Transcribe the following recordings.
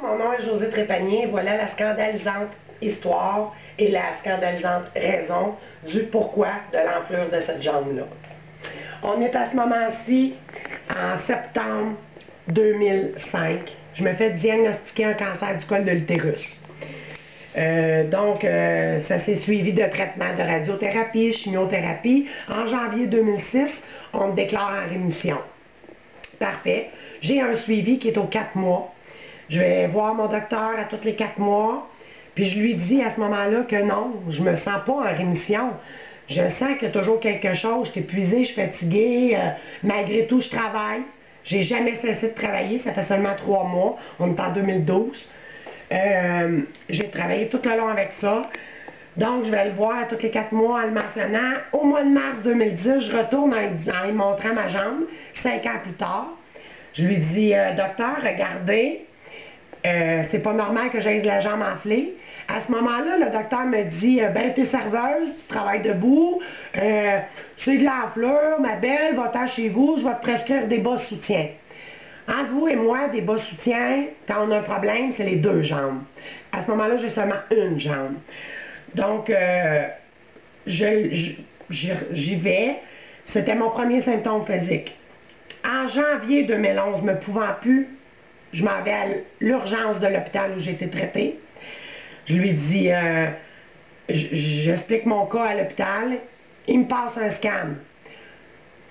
Mon nom est Josée Trépanier. Voilà la scandalisante histoire et la scandalisante raison du pourquoi de l'enflure de cette jambe-là. On est à ce moment-ci en septembre 2005. Je me fais diagnostiquer un cancer du col de l'utérus. Ça s'est suivi de traitements de radiothérapie, chimiothérapie. En janvier 2006, on me déclare en rémission. Parfait. J'ai un suivi qui est aux 4 mois. Je vais voir mon docteur à tous les 4 mois. Puis je lui dis à ce moment-là que non, je me sens pas en rémission. Je sens qu'il y a toujours quelque chose. Je suis épuisée, je suis fatiguée. Malgré tout, je travaille. J'ai jamais cessé de travailler. Ça fait seulement 3 mois. On est en 2012. J'ai travaillé tout le long avec ça. Donc, je vais le voir tous les 4 mois en le mentionnant. Au mois de mars 2010, je retourne en lui montrant ma jambe, 5 ans plus tard. Je lui dis, docteur, regardez, c'est pas normal que j'aie la jambe enflée. À ce moment-là, le docteur me dit, ben, t'es serveuse, tu travailles debout, c'est de l'enflure, ma belle, va-t'en chez vous, je vais te prescrire des bas soutiens. Entre vous et moi, des bas soutiens, quand on a un problème, c'est les 2 jambes. À ce moment-là, j'ai seulement une jambe. Donc, j'y vais. C'était mon premier symptôme physique. En janvier 2011, ne pouvant plus, je m'en vais à l'urgence de l'hôpital où j'ai été traitée. Je lui dis, j'explique mon cas à l'hôpital. Il me passe un scan.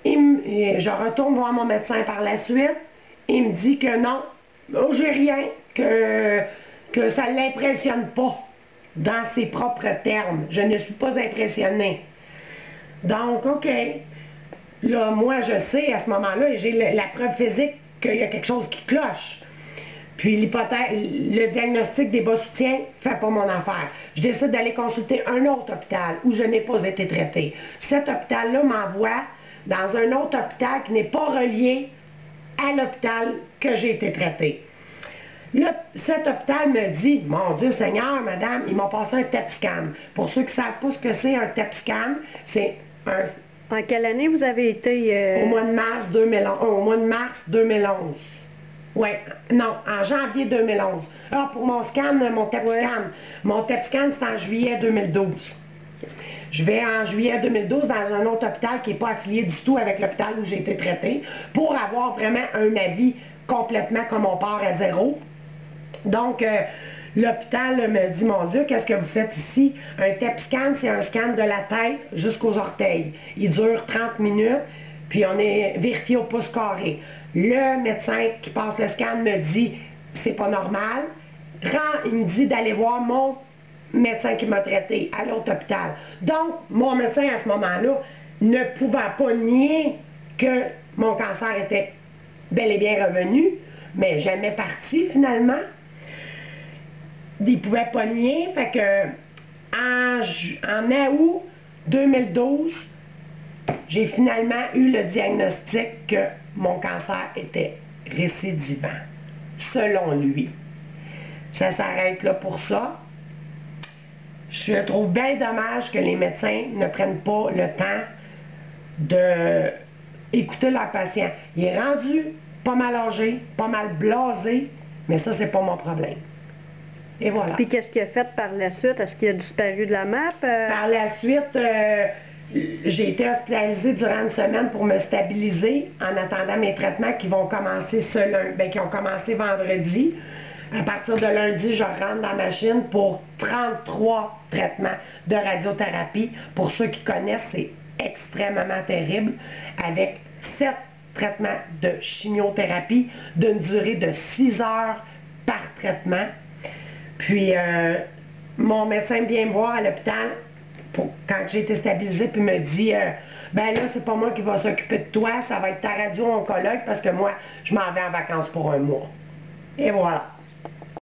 Je retourne voir mon médecin par la suite. Il me dit que non, j'ai rien, que ça ne l'impressionne pas. Dans ses propres termes. Je ne suis pas impressionnée. Donc, OK. Là, moi, je sais à ce moment-là, j'ai la preuve physique qu'il y a quelque chose qui cloche. Puis le diagnostic des bas soutiens ne fait pas mon affaire. Je décide d'aller consulter un autre hôpital où je n'ai pas été traitée. Cet hôpital-là m'envoie dans un autre hôpital qui n'est pas relié à l'hôpital que j'ai été traitée. Cet hôpital me dit, mon Dieu Seigneur, madame, ils m'ont passé un TEP scan. Pour ceux qui ne savent pas ce que c'est un TEP scan, c'est un... En quelle année vous avez été... Au mois de mars 2011. Au mois de mars 2011. Oui, non, en janvier 2011. Ah, pour mon scan, mon TEP scan. Mon TEP scan, c'est en juillet 2012. Je vais en juillet 2012 dans un autre hôpital qui n'est pas affilié du tout avec l'hôpital où j'ai été traitée pour avoir vraiment un avis complètement comme on part à zéro. Donc, l'hôpital me dit, mon Dieu, qu'est-ce que vous faites ici? Un TEP scan, c'est un scan de la tête jusqu'aux orteils. Il dure 30 minutes, puis on est vérifié au pouce carré. Le médecin qui passe le scan me dit, c'est pas normal. Il me dit d'aller voir mon médecin qui m'a traité à l'autre hôpital. Donc, mon médecin à ce moment-là, ne pouvant pas nier que mon cancer était bel et bien revenu, mais jamais parti finalement. Il ne pouvait pas nier, fait que en août 2012, j'ai finalement eu le diagnostic que mon cancer était récidivant, selon lui. Ça s'arrête là pour ça. Je trouve bien dommage que les médecins ne prennent pas le temps d'écouter leurs patients. Il est rendu pas mal âgé, pas mal blasé, mais ça, c'est pas mon problème. Et voilà. Puis qu'est-ce qu'il a fait par la suite? Est-ce qu'il a disparu de la map? Par la suite, j'ai été hospitalisée durant une semaine pour me stabiliser en attendant mes traitements qui vont commencer qui ont commencé vendredi. À partir de lundi, je rentre dans la machine pour 33 traitements de radiothérapie. Pour ceux qui connaissent, c'est extrêmement terrible. Avec 7 traitements de chimiothérapie d'une durée de 6 heures par traitement. Puis, mon médecin vient me voir à l'hôpital quand j'ai été stabilisée, puis me dit, ben là, c'est pas moi qui va s'occuper de toi, ça va être ta radio-oncologue parce que moi, je m'en vais en vacances pour 1 mois. Et voilà.